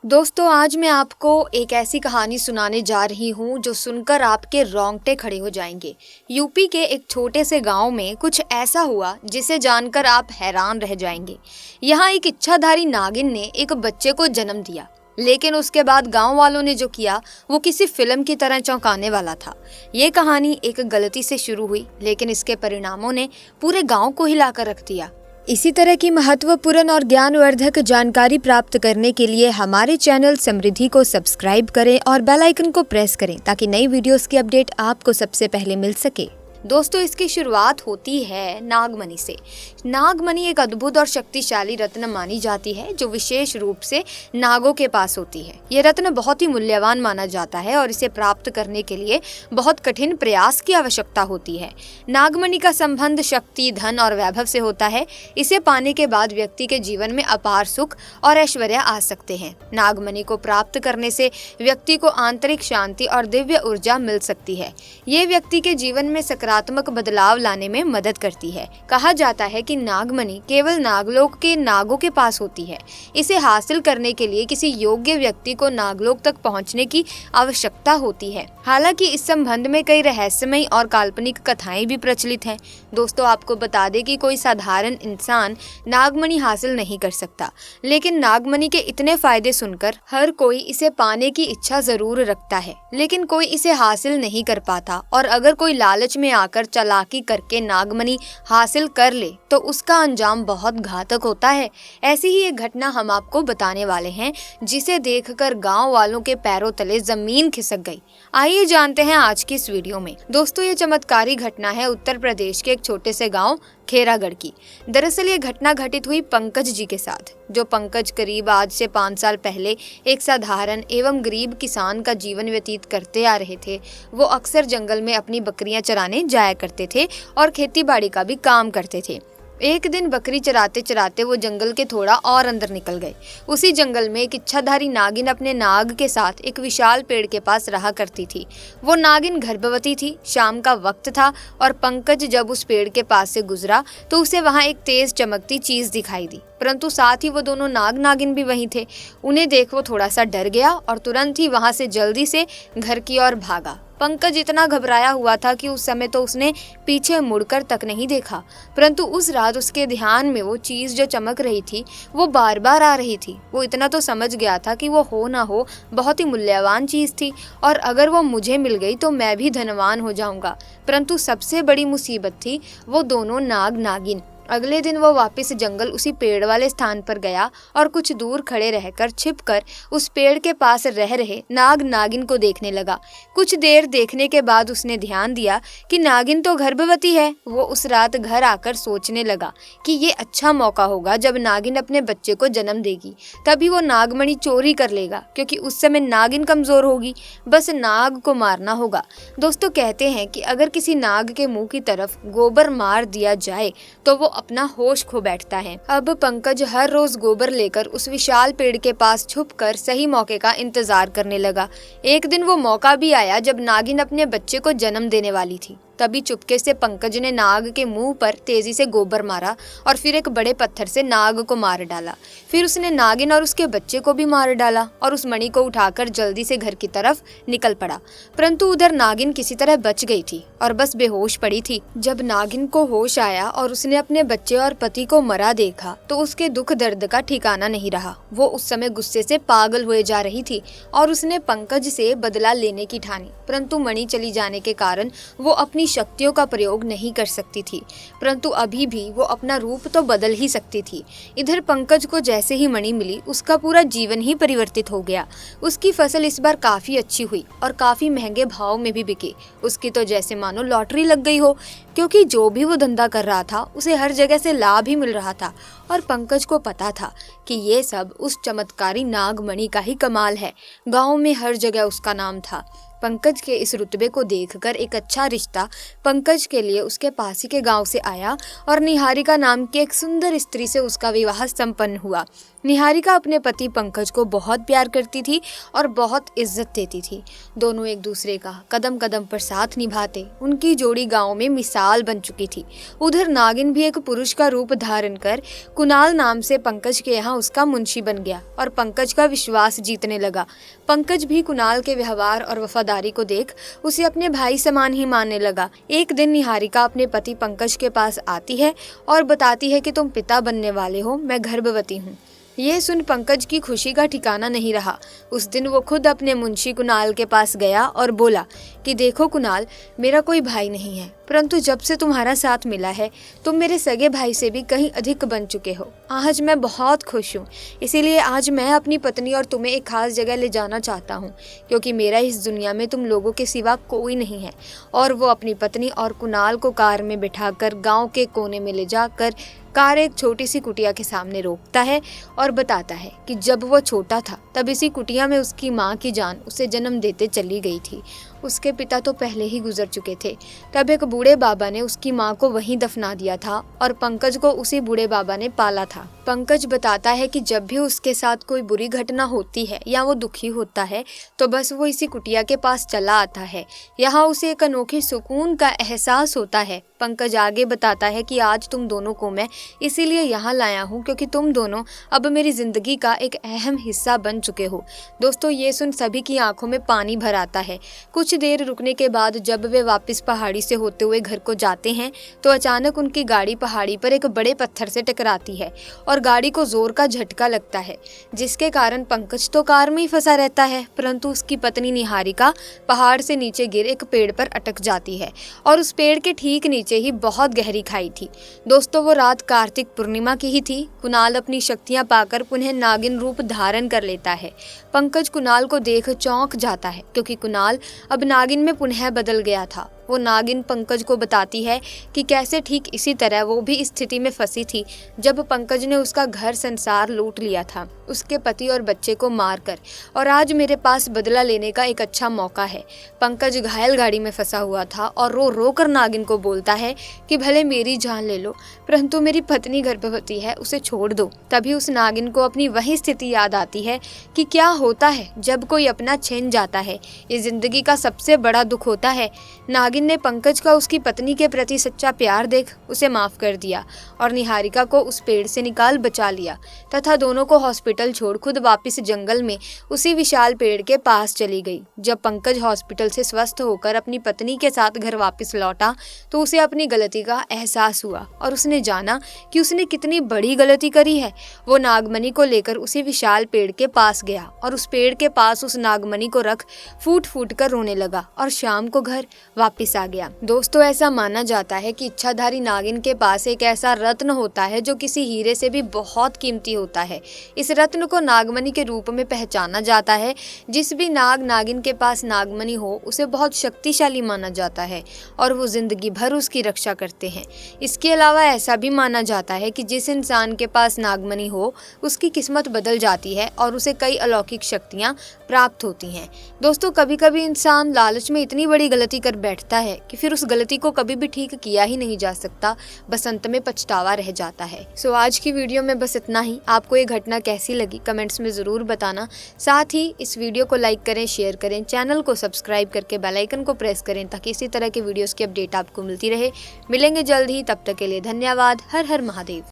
दोस्तों आज मैं आपको एक ऐसी कहानी सुनाने जा रही हूँ जो सुनकर आपके रोंगटे खड़े हो जाएंगे। यूपी के एक छोटे से गांव में कुछ ऐसा हुआ जिसे जानकर आप हैरान रह जाएंगे। यहाँ एक इच्छाधारी नागिन ने एक बच्चे को जन्म दिया, लेकिन उसके बाद गांव वालों ने जो किया वो किसी फिल्म की तरह चौंकाने वाला था। ये कहानी एक गलती से शुरू हुई, लेकिन इसके परिणामों ने पूरे गांव को हिलाकर रख दिया। इसी तरह की महत्वपूर्ण और ज्ञानवर्धक जानकारी प्राप्त करने के लिए हमारे चैनल समृद्धि को सब्सक्राइब करें और बेल आइकन को प्रेस करें ताकि नई वीडियोस की अपडेट आपको सबसे पहले मिल सके। दोस्तों इसकी शुरुआत होती है नागमणि से। नागमणि एक अद्भुत और शक्तिशाली रत्न मानी जाती है जो विशेष रूप से नागों के पास होती है। ये रत्न बहुत ही मूल्यवान माना जाता है और इसे प्राप्त करने के लिए बहुत कठिन प्रयास की आवश्यकता होती है। नागमणि का संबंध शक्ति, धन और वैभव से होता है। इसे पाने के बाद व्यक्ति के जीवन में अपार सुख और ऐश्वर्य आ सकते हैं। नागमणि को प्राप्त करने से व्यक्ति को आंतरिक शांति और दिव्य ऊर्जा मिल सकती है। ये व्यक्ति के जीवन में सकारात्मक बदलाव लाने में मदद करती है। कहा जाता है कि नागमणि केवल नागलोक के नागों के पास होती है। इसे हासिल करने के लिए किसी योग्य व्यक्ति को नागलोक तक पहुंचने की आवश्यकता होती है। हालांकि इस संबंध में कई रहस्यमयी और काल्पनिक कथाएं भी प्रचलित हैं। दोस्तों आपको बता दें कि कोई साधारण इंसान नागमणि हासिल नहीं कर सकता, लेकिन नागमणि के इतने फायदे सुनकर हर कोई इसे पाने की इच्छा जरूर रखता है, लेकिन कोई इसे हासिल नहीं कर पाता। और अगर कोई लालच में आकर चालाकी करके नागमणि हासिल कर ले तो उसका अंजाम बहुत घातक होता है। ऐसी ही एक घटना हम आपको बताने वाले हैं जिसे देखकर गांव वालों के पैरों तले जमीन खिसक गई। आइए जानते हैं आज की इस वीडियो में। दोस्तों ये चमत्कारी घटना है उत्तर प्रदेश के एक छोटे से गांव खेरागढ़ की। दरअसल ये घटना घटित हुई पंकज जी के साथ। जो पंकज करीब आज से 5 साल पहले एक साधारण एवं गरीब किसान का जीवन व्यतीत करते आ रहे थे। वो अक्सर जंगल में अपनी बकरियां चराने जाया करते थे और खेती बाड़ी का भी काम करते थे। एक दिन बकरी चराते चराते वो जंगल के थोड़ा और अंदर निकल गए। उसी जंगल में एक इच्छाधारी नागिन अपने नाग के साथ एक विशाल पेड़ के पास रहा करती थी। वो नागिन गर्भवती थी। शाम का वक्त था और पंकज जब उस पेड़ के पास से गुजरा तो उसे वहां एक तेज चमकती चीज दिखाई दी, परंतु साथ ही वो दोनों नाग नागिन भी वहीं थे। उन्हें देख वो थोड़ा सा डर गया और तुरंत ही वहां से जल्दी से घर की ओर भागा। पंकज इतना घबराया हुआ था कि उस समय तो उसने पीछे मुड़कर तक नहीं देखा, परंतु उस रात उसके ध्यान में वो चीज जो चमक रही थी वो बार बार आ रही थी। वो इतना तो समझ गया था कि वो हो ना हो बहुत ही मूल्यवान चीज थी और अगर वो मुझे मिल गई तो मैं भी धनवान हो जाऊंगा। परंतु सबसे बड़ी मुसीबत थी वो दोनों नाग नागिन। अगले दिन वो वापस जंगल उसी पेड़ वाले स्थान पर गया और कुछ दूर खड़े रहकर छिपकर उस पेड़ के पास रह रहे नाग नागिन को देखने लगा। कुछ देर देखने के बाद उसने ध्यान दिया कि नागिन तो गर्भवती है। वो उस रात घर आकर सोचने लगा कि ये अच्छा मौका होगा जब नागिन अपने बच्चे को जन्म देगी, तभी वो नागमणि चोरी कर लेगा, क्योंकि उस समय नागिन कमजोर होगी। बस नाग को मारना होगा। दोस्तों कहते हैं कि अगर किसी नाग के मुंह की तरफ गोबर मार दिया जाए तो वो अपना होश खो बैठता है। अब पंकज हर रोज गोबर लेकर उस विशाल पेड़ के पास छुपकर सही मौके का इंतजार करने लगा। एक दिन वो मौका भी आया जब नागिन अपने बच्चे को जन्म देने वाली थी। तभी चुपके से पंकज ने नाग के मुंह पर तेजी से गोबर मारा और फिर एक बड़े पत्थर से नाग को मार डाला। फिर उसने नागिन और उसके बच्चे को भी मार डाला और उस मणि को उठाकर जल्दी से घर की तरफ निकल पड़ा। परंतु उधर नागिन किसी तरह बच गई थी और बस बेहोश पड़ी थी। जब नागिन को होश आया और उसने अपने बच्चे और पति को मरा देखा तो उसके दुख दर्द का ठिकाना नहीं रहा। वो उस समय गुस्से से पागल हुए जा रही थी और उसने पंकज से बदला लेने की ठानी, परंतु मणि चली जाने के कारण वो अपनी शक्तियों का प्रयोग नहीं कर सकती थी। परंतु अभी भी वो अपना रूप तो बदल ही सकती थी। इधर पंकज को जैसे ही मणि मिली उसका पूरा जीवन ही परिवर्तित हो गया। उसकी फसल इस बार काफी अच्छी हुई और काफी महंगे भाव में भी बिकी। उसकी तो जैसे मानो लॉटरी लग गई हो, क्योंकि जो भी वो धंधा कर रहा था उसे हर जगह से लाभ ही मिल रहा था। और पंकज को पता था कि ये सब उस चमत्कारी नागमणि का ही कमाल है। गाँव में हर जगह उसका नाम था। पंकज के इस रुतबे को देखकर एक अच्छा रिश्ता पंकज के लिए उसके पास ही के गांव से आया और निहारिका नाम की एक सुंदर स्त्री से उसका विवाह संपन्न हुआ। निहारिका अपने पति पंकज को बहुत प्यार करती थी और बहुत इज्जत देती थी। दोनों एक दूसरे का कदम कदम पर साथ निभाते उनकी जोड़ी गांव में मिसाल बन चुकी थी। उधर नागिन भी एक पुरुष का रूप धारण कर कुणाल नाम से पंकज के यहाँ उसका मुंशी बन गया और पंकज का विश्वास जीतने लगा। पंकज भी कुणाल के व्यवहार और वफादारी को देख उसे अपने भाई समान ही मानने लगा। एक दिन निहारिका अपने पति पंकज के पास आती है और बताती है कि तुम पिता बनने वाले हो, मैं गर्भवती हूँ। ये सुन पंकज की खुशी का ठिकाना नहीं रहा। उस दिन वो खुद अपने मुंशी कुणाल के पास गया और बोला कि देखो कुणाल, मेरा कोई भाई नहीं है, परंतु जब से तुम्हारा साथ मिला है तुम मेरे सगे भाई से भी कहीं अधिक बन चुके हो। आज मैं बहुत खुश हूँ, इसीलिए आज मैं अपनी पत्नी और तुम्हें एक खास जगह ले जाना चाहता हूँ, क्योंकि मेरा इस दुनिया में तुम लोगों के सिवा कोई नहीं है। और वो अपनी पत्नी और कुणाल को कार में बिठाकर गाँव के कोने में ले जाकर कार एक छोटी सी कुटिया के सामने रोकता है और बताता है कि जब वो छोटा था तब इसी कुटिया में उसकी माँ की जान उसे जन्म देते चली गई थी। उसके पिता तो पहले ही गुजर चुके थे। तब एक बूढ़े बाबा ने उसकी माँ को वहीं दफना दिया था और पंकज को उसी बूढ़े बाबा ने पाला था। पंकज बताता है कि जब भी उसके साथ कोई बुरी घटना होती है या वो दुखी होता है तो बस वो इसी कुटिया के पास चला आता है। यहाँ उसे एक अनोखे सुकून का एहसास होता है। पंकज आगे बताता है कि आज तुम दोनों को मैं इसीलिए यहाँ लाया हूँ क्योंकि तुम दोनों अब मेरी जिंदगी का एक अहम हिस्सा बन चुके हो। दोस्तों, ये सुन सभी की आंखों में पानी भर आता है। कुछ देर रुकने के बाद जब वे वापस पहाड़ी से होते हुए घर को जाते हैं तो अचानक उनकी गाड़ी पहाड़ी पर एक बड़े पत्थर से टकराती है और गाड़ी को जोर का झटका लगता है, जिसके कारण पंकज तो कार में ही फंसा रहता है, परंतु उसकी पत्नी निहारिका पहाड़ से नीचे गिर एक पेड़ पर अटक जाती है और उस पेड़ के ठीक नीचे ही बहुत गहरी खाई थी। दोस्तों, वो रात कार्तिक पूर्णिमा की ही थी। कुणाल अपनी शक्तियां पाकर पुनः नागिन रूप धारण कर लेता है। पंकज कुणाल को देख चौंक जाता है क्योंकि कुणाल अब नागिन में पुनः बदल गया था। वो नागिन पंकज को बताती है कि कैसे ठीक इसी तरह वो भी इस स्थिति में फंसी थी जब पंकज ने उसका घर संसार लूट लिया था, उसके पति और बच्चे को मारकर, और आज मेरे पास बदला लेने का एक अच्छा मौका है। पंकज घायल गाड़ी में फंसा हुआ था और रो रो कर नागिन को बोलता है कि भले मेरी जान ले लो, परंतु मेरी पत्नी गर्भवती है, उसे छोड़ दो। तभी उस नागिन को अपनी वही स्थिति याद आती है कि क्या होता है जब कोई अपना छिन जाता है। ये जिंदगी का सबसे बड़ा दुख होता है। नागिन ने पंकज का उसकी पत्नी के प्रति सच्चा प्यार देख उसे माफ कर दिया और निहारिका को उस पेड़ से निकाल बचा लिया तथा दोनों को हॉस्पिटल छोड़ खुद वापस जंगल में उसी विशाल पेड़ के पास चली गई। जब पंकज हॉस्पिटल से स्वस्थ होकर अपनी पत्नी के साथ घर वापस लौटा तो उसे अपनी गलती का एहसास हुआ और उसने जाना कि उसने कितनी बड़ी गलती करी है। वो नागमणि को लेकर उसी विशाल पेड़ के पास गया और उस पेड़ के पास उस नागमणि को रख फूट फूट कर रोने लगा और शाम को घर वापस आ गया। दोस्तों, ऐसा माना जाता है कि इच्छाधारी नागिन के पास एक ऐसा रत्न होता है जो किसी हीरे से भी बहुत कीमती होता है। इस रत्न को नागमणि के रूप में पहचाना जाता है। जिस भी नाग नागिन के पास नागमणि हो उसे बहुत शक्तिशाली माना जाता है और वो जिंदगी भर उसकी रक्षा करते हैं। इसके अलावा ऐसा भी माना जाता है कि जिस इंसान के पास नागमणि हो उसकी किस्मत बदल जाती है और उसे कई अलौकिक शक्तियां प्राप्त होती हैं। दोस्तों, कभी कभी इंसान लालच में इतनी बड़ी गलती कर बैठता है कि फिर उस गलती को कभी भी ठीक किया ही नहीं जा सकता, बस अंत में पछतावा रह जाता है। सो आज की वीडियो में बस इतना ही। आपको ये घटना कैसी लगी कमेंट्स में ज़रूर बताना। साथ ही इस वीडियो को लाइक करें, शेयर करें, चैनल को सब्सक्राइब करके बेल आइकन को प्रेस करें ताकि इसी तरह के वीडियोस की अपडेट आपको मिलती रहे। मिलेंगे जल्द ही, तब तक के लिए धन्यवाद। हर हर महादेव।